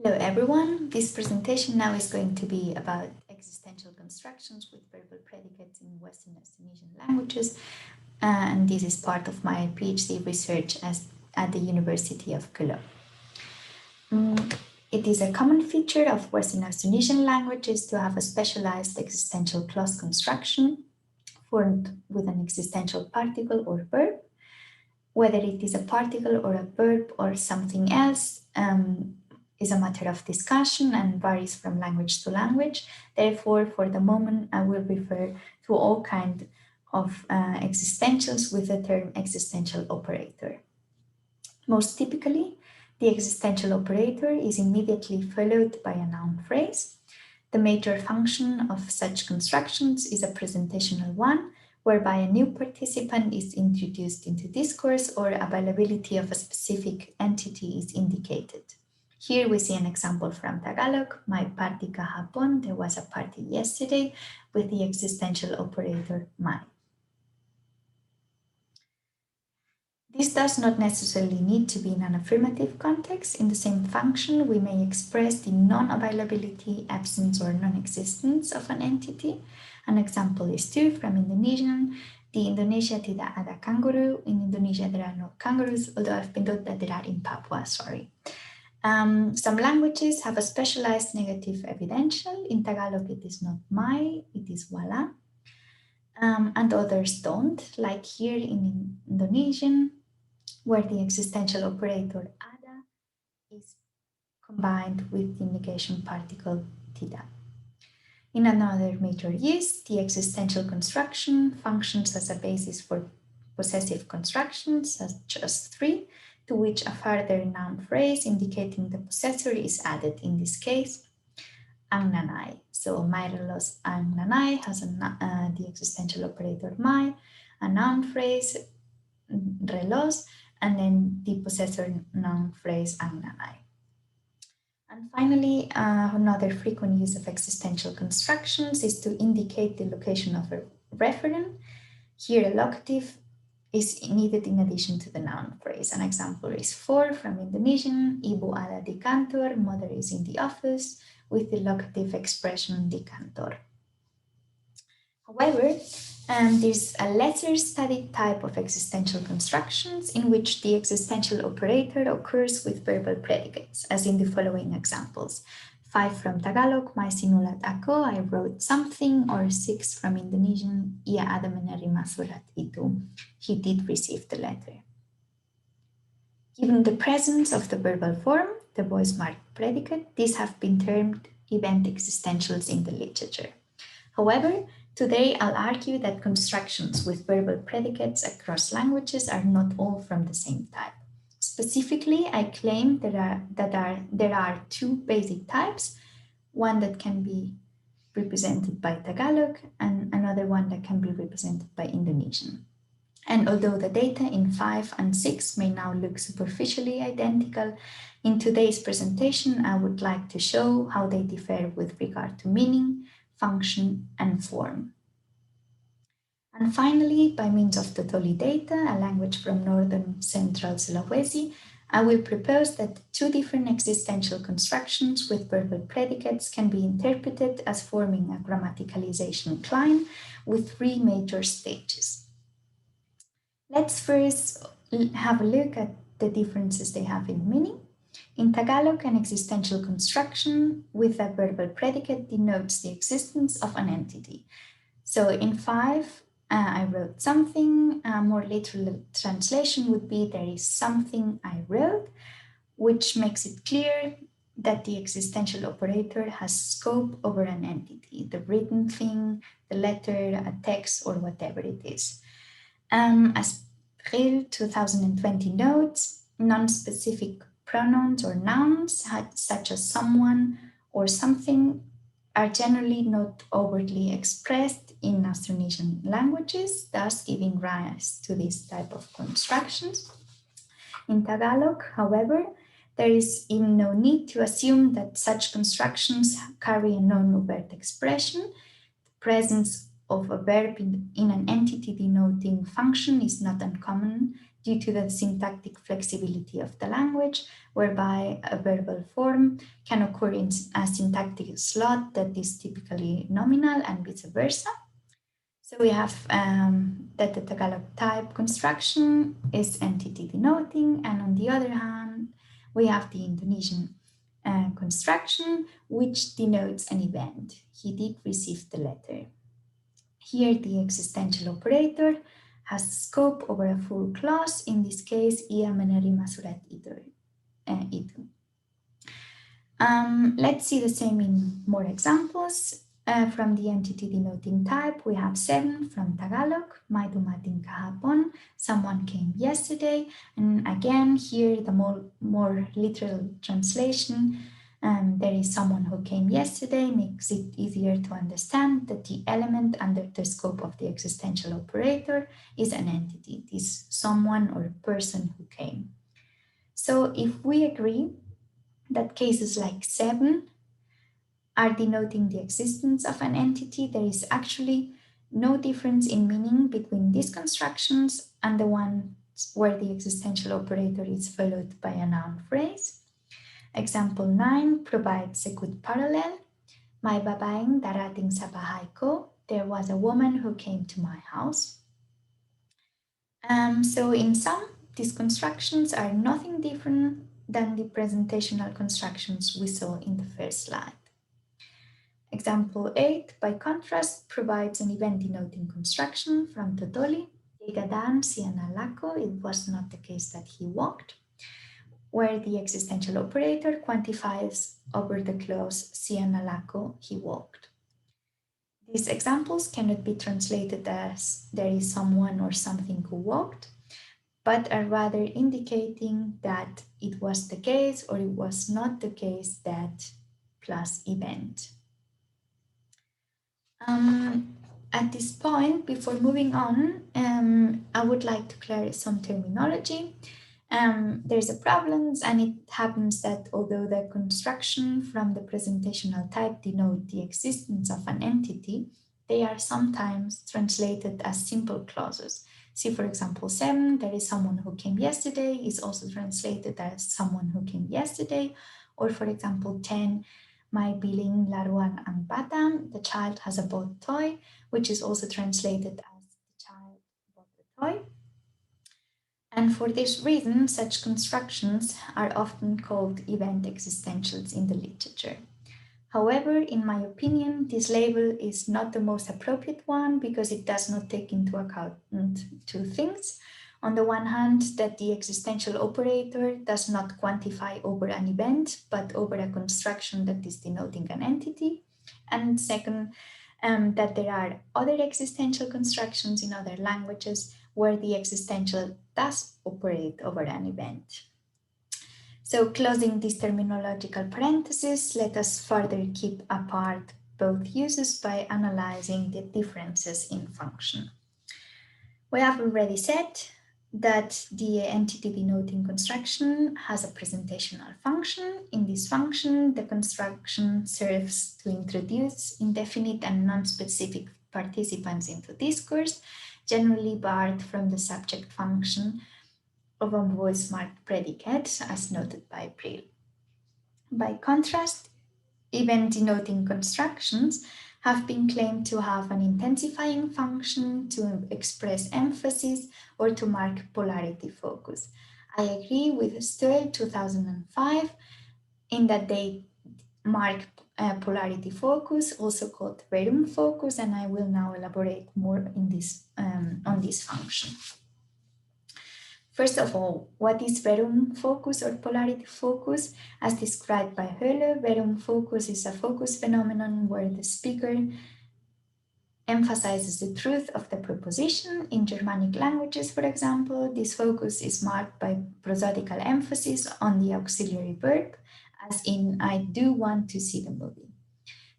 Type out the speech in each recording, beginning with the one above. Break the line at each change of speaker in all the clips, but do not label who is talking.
Hello everyone, this presentation now is going to be about existential constructions with verbal predicates in Western Austronesian languages, and this is part of my PhD research at the University of Cologne. It is a common feature of Western Austronesian languages to have a specialized existential clause construction formed with an existential particle or verb. Whether it is a particle or a verb or something else is a matter of discussion and varies from language to language. Therefore, for the moment, I will refer to all kinds of existentials with the term existential operator. Most typically, the existential operator is immediately followed by a noun phrase. The major function of such constructions is a presentational one, whereby a new participant is introduced into discourse or availability of a specific entity is indicated. Here we see an example from Tagalog, may party kahapon, there was a party yesterday, with the existential operator may. This does not necessarily need to be in an affirmative context. In the same function, we may express the non-availability, absence, or non-existence of an entity. An example is too from Indonesian. Di Indonesia tidak ada kangaroo. In Indonesia, there are no kangaroos, although I've been told that there are in Papua, sorry. Some languages have a specialized negative evidential. In Tagalog, it is not may, it is wala. And others don't, like here in Indonesian, where the existential operator ada is combined with the negation particle tidak. In another major use, the existential construction functions as a basis for possessive constructions, such as three, to which a further noun phrase indicating the possessor is added, in this case, ang nanay. So, may relos ang nanay has the existential operator may, a noun phrase, relos, and then the possessor noun phrase ang nanay. And finally, another frequent use of existential constructions is to indicate the location of a referent. Here, a locative is needed in addition to the noun phrase. An example is for from Indonesian, ibu ada di kantor, mother is in the office, with the locative expression di kantor. However, there's a lesser studied type of existential constructions in which the existential operator occurs with verbal predicates, as in the following examples. 5 from Tagalog, may sinulat ako, I wrote something, or 6 from Indonesian, ia ada menerima surat itu, he did receive the letter. Given the presence of the verbal form, the voice marked predicate, these have been termed event existentials in the literature. However, today I'll argue that constructions with verbal predicates across languages are not all from the same type. Specifically, I claim there are two basic types, one that can be represented by Tagalog and another one that can be represented by Indonesian. And although the data in 5 and 6 may now look superficially identical, in today's presentation I would like to show how they differ with regard to meaning, function, and form. And finally, by means of the Toli data, a language from northern central Sulawesi, I will propose that two different existential constructions with verbal predicates can be interpreted as forming a grammaticalization cline with 3 major stages. Let's first have a look at the differences they have in meaning. In Tagalog, an existential construction with a verbal predicate denotes the existence of an entity. So in 5, I wrote something. A more literal translation would be there is something I wrote, which makes it clear that the existential operator has scope over an entity, the written thing, the letter, a text, or whatever it is. As April 2020 notes, non-specific pronouns or nouns, such as someone or something, are generally not overtly expressed in Austronesian languages, thus giving rise to this type of constructions. In Tagalog, however, there is even no need to assume that such constructions carry a non-overt expression. The presence of a verb in an entity denoting function is not uncommon due to the syntactic flexibility of the language, whereby a verbal form can occur in a syntactic slot that is typically nominal and vice versa. So we have that the Tagalog type construction is entity denoting, and on the other hand, we have the Indonesian construction, which denotes an event. He did receive the letter. Here, the existential operator has scope over a full clause, in this case, ia menerima surat itu. Let's see the same in more examples. From the entity denoting type, we have 7 from Tagalog, may dumating kahapon, someone came yesterday. And again, here the more literal translation, there is someone who came yesterday, makes it easier to understand that the element under the scope of the existential operator is an entity, this someone or person who came. So if we agree that cases like 7 are denoting the existence of an entity, there is actually no difference in meaning between these constructions and the ones where the existential operator is followed by a noun phrase. Example 9 provides a good parallel. May babaeng darating sa bahay ko. There was a woman who came to my house. So in sum, these constructions are nothing different than the presentational constructions we saw in the first slide. Example 8, by contrast, provides an event denoting construction from Totoli. Igadan siya nalako, it was not the case that he walked, where the existential operator quantifies over the clause siya nalako, he walked. These examples cannot be translated as there is someone or something who walked, but are rather indicating that it was the case or it was not the case that plus event. At this point, before moving on, I would like to clarify some terminology. There's a problem, and it happens that although the construction from the presentational type denote the existence of an entity, they are sometimes translated as simple clauses. See, for example, 7, there is someone who came yesterday, is also translated as someone who came yesterday. Or for example, 10, may biling laruan ang bata, the child has a bought toy, which is also translated as the child bought the toy. And for this reason, such constructions are often called event existentials in the literature. However, in my opinion, this label is not the most appropriate one because it does not take into account 2 things. On the one hand, that the existential operator does not quantify over an event, but over a construction that is denoting an entity. And second, that there are other existential constructions in other languages where the existential does operate over an event. So closing this terminological parenthesis, let us further keep apart both uses by analyzing the differences in function. We have already said that the entity denoting construction has a presentational function. In this function, the construction serves to introduce indefinite and non-specific participants into discourse, generally barred from the subject function of a voice-marked predicate, as noted by Brill. By contrast, event denoting constructions have been claimed to have an intensifying function, to express emphasis, or to mark polarity focus. I agree with Stoel 2005 in that they mark polarity focus, also called Verum focus, and I will now elaborate more in this, on this function. First of all, what is Verum focus or polarity focus? As described by Höhle, Verum focus is a focus phenomenon where the speaker emphasizes the truth of the proposition. In Germanic languages, for example, this focus is marked by prosodical emphasis on the auxiliary verb, as in, I do want to see the movie.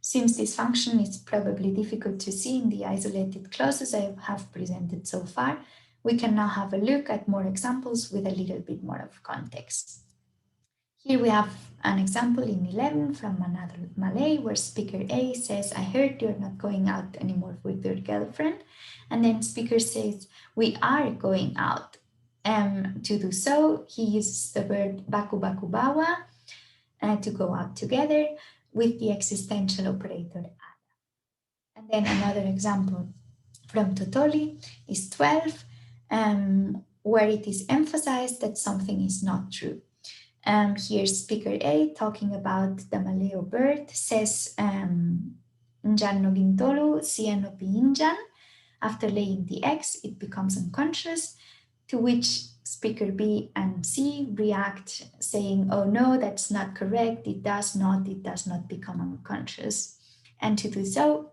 Since this function is probably difficult to see in the isolated clauses I have presented so far, we can now have a look at more examples with a little bit more of context. Here we have an example in 11 from another Malay where speaker A says, I heard you're not going out anymore with your girlfriend. And then speaker says, we are going out. To do so, he uses the verb baku baku bawa to go out together with the existential operator ada. And then another example from Totoli is 12, where it is emphasized that something is not true. Here speaker A, talking about the Maleo bird, says Njan no gintolu, siya no piinjan. After laying the eggs, it becomes unconscious, to which speaker B and C react saying, oh no, that's not correct, it does not become unconscious. And to do so,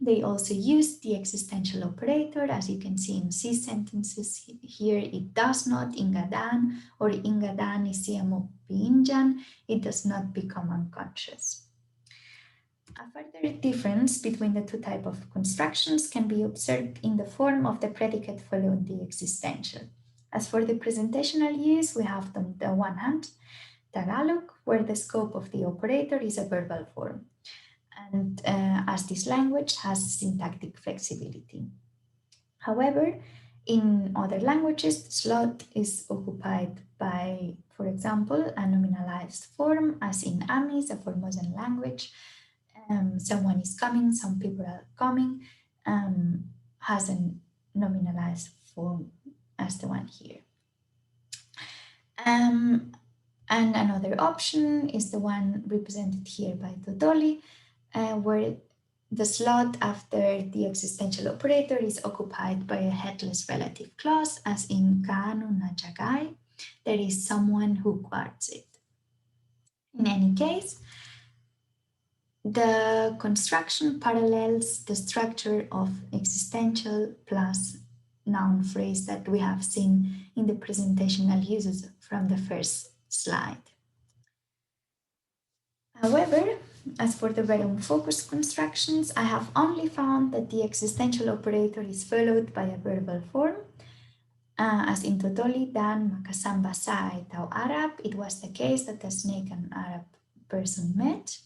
they also use the existential operator, as you can see in C sentences here, it does not, ingadan, or ingadan isiamo piinjan, it does not become unconscious. A further difference between the two types of constructions can be observed in the form of the predicate following the existential. As for the presentational use, we have on the one hand, Tagalog, where the scope of the operator is a verbal form, and as this language has syntactic flexibility. However, in other languages, the slot is occupied by, for example, a nominalized form, as in Amis, a Formosan language. Someone is coming, some people are coming, has a nominalized form as the one here. And another option is the one represented here by Totoli, where the slot after the existential operator is occupied by a headless relative clause, as in kaanu na jagai, there is someone who guards it. In any case, the construction parallels the structure of existential plus noun phrase that we have seen in the presentational uses from the first slide. However, as for the Verum focused constructions, I have only found that the existential operator is followed by a verbal form. As in Totoli, Dan, Makasamba, Sai, Tau Arab, it was the case that a snake and Arab person met.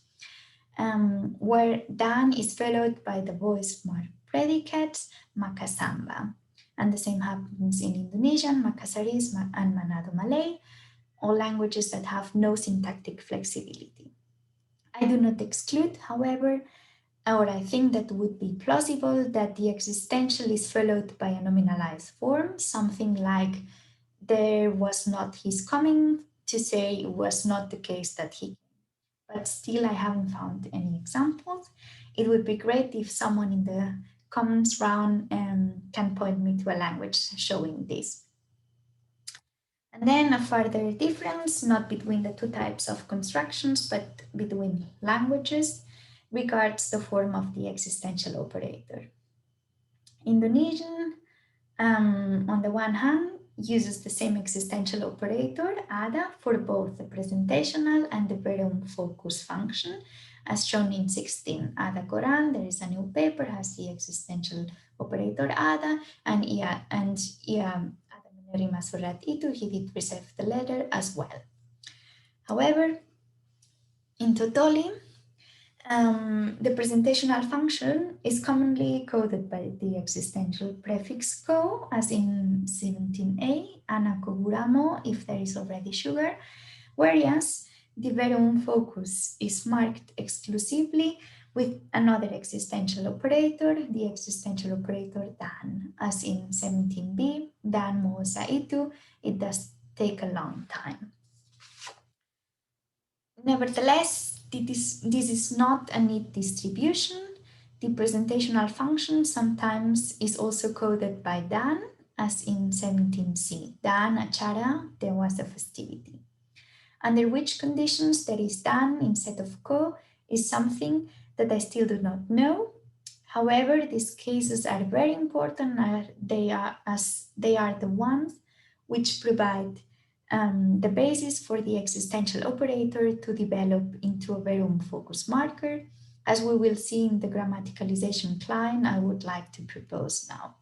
Where Dan is followed by the voice mark predicates, Makasamba. And the same happens in Indonesian, Makasaris and Manado Malay, all languages that have no syntactic flexibility. I do not exclude, however, or I think that would be plausible that the existential is followed by a nominalized form, something like there was not his coming, to say it was not the case that he came. But still I haven't found any examples. It would be great if someone in the comments round can point me to a language showing this. And then a further difference, not between the two types of constructions, but between languages, regards the form of the existential operator. Indonesian, on the one hand, uses the same existential operator, ada, for both the presentational and the Verum focus function, as shown in 16. Ada Koran, there is a new paper, has the existential operator ada, and ia ada menerima surat itu, he did receive the letter as well. However, in Totoli, the presentational function is commonly coded by the existential prefix ko, as in 17a, anakoguramo, if there is already sugar, whereas the Verum focus is marked exclusively with another existential operator, the existential operator dan, as in 17b, dan mo sa itu, it does take a long time. Nevertheless, this is not a neat distribution. The presentational function sometimes is also coded by dan, as in 17c. Dan acara, there was a festivity. Under which conditions there is dan instead of ko is something that I still do not know. However, these cases are very important, as they are the ones which provide the basis for the existential operator to develop into a Verum focus marker, as we will see in the grammaticalization cline I would like to propose now.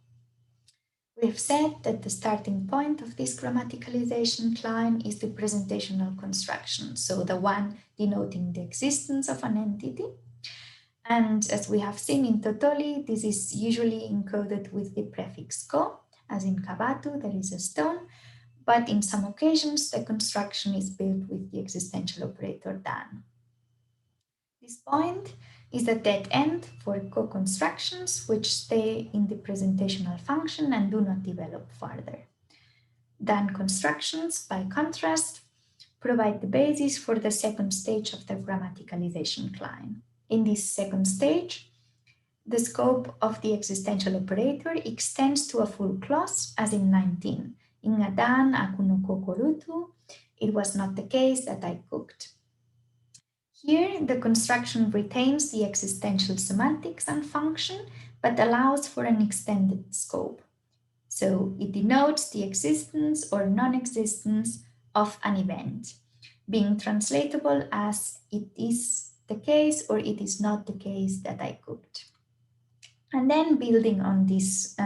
We have said that the starting point of this grammaticalization cline is the presentational construction, so the one denoting the existence of an entity. And as we have seen in Totoli, this is usually encoded with the prefix ko, as in kabatu, there is a stone, but in some occasions, the construction is built with the existential operator than. This point is the dead end for co-constructions which stay in the presentational function and do not develop further. Than constructions, by contrast, provide the basis for the second stage of the grammaticalization cline. In this second stage, the scope of the existential operator extends to a full clause, as in 19. In adan aku no kokolutu, it was not the case that I cooked. Here, the construction retains the existential semantics and function, but allows for an extended scope. So it denotes the existence or non-existence of an event, being translatable as it is the case or it is not the case that I cooked. And then building on this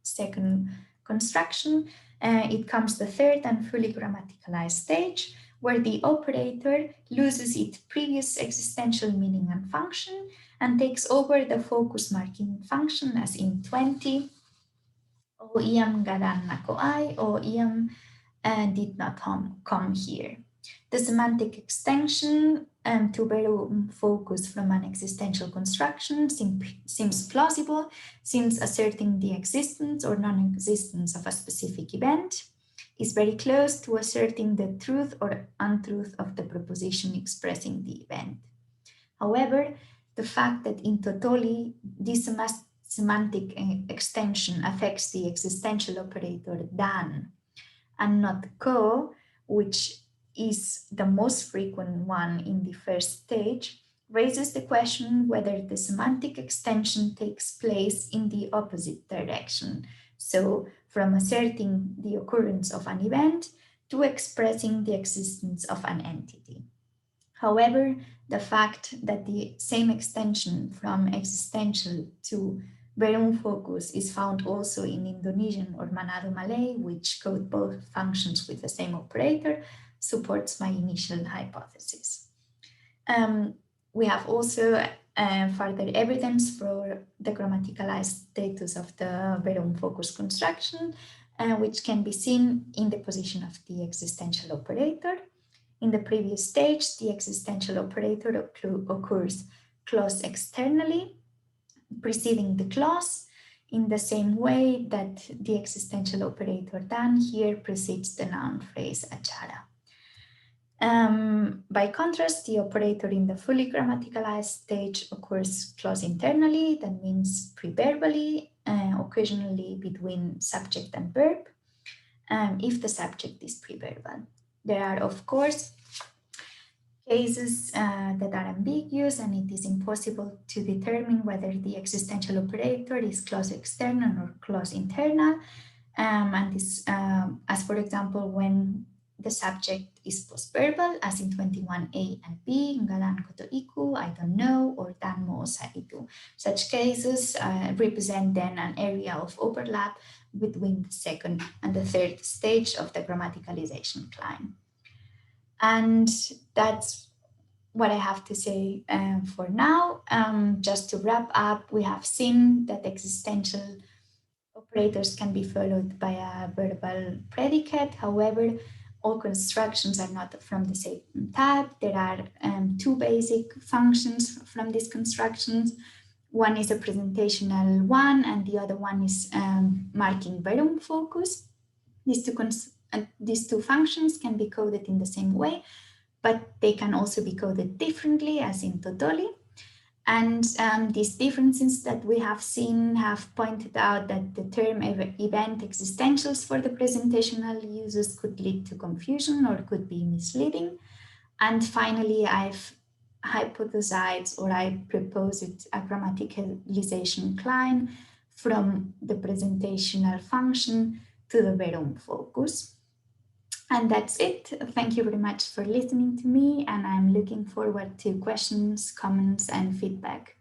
second construction, it comes the third and fully grammaticalized stage, where the operator loses its previous existential meaning and function and takes over the focus marking function, as in 20, o iam gadan nako ai, o iam did not come here. The semantic extension to Verum focus from an existential construction seems plausible, since asserting the existence or non-existence of a specific event is very close to asserting the truth or untruth of the proposition expressing the event. However, the fact that in totally this semantic extension affects the existential operator than and not co, which is the most frequent one in the first stage, raises the question whether the semantic extension takes place in the opposite direction. So from asserting the occurrence of an event to expressing the existence of an entity. However, the fact that the same extension from existential to Verum focus is found also in Indonesian or Manado Malay, which code both functions with the same operator, supports my initial hypothesis. We have also further evidence for the grammaticalized status of the Verum focus construction, which can be seen in the position of the existential operator. In the previous stage, the existential operator occurs clause externally, preceding the clause, in the same way that the existential operator than here precedes the noun phrase acara. By contrast, the operator in the fully grammaticalized stage occurs clause internally, that means preverbally, occasionally between subject and verb, if the subject is preverbal. There are, of course, cases that are ambiguous, and it is impossible to determine whether the existential operator is clause external or clause internal. And this, as for example, when the subject is postverbal, as in 21a and b, ngalan ko to iku, I don't know, or dan mo sa itu. Such cases represent then an area of overlap between the second and the third stage of the grammaticalization cline. And that's what I have to say for now. Just to wrap up, we have seen that existential operators can be followed by a verbal predicate. However, all constructions are not from the same type. There are two basic functions from these constructions. One is a presentational one, and the other one is marking Verum focus. These two functions can be coded in the same way, but they can also be coded differently, as in totally. And these differences that we have seen have pointed out that the term event existentials for the presentational uses could lead to confusion or could be misleading. And finally, I've hypothesized, or I proposed, a grammaticalization cline from the presentational function to the Verum focus. And that's it. Thank you very much for listening to me, and I'm looking forward to questions, comments, and feedback.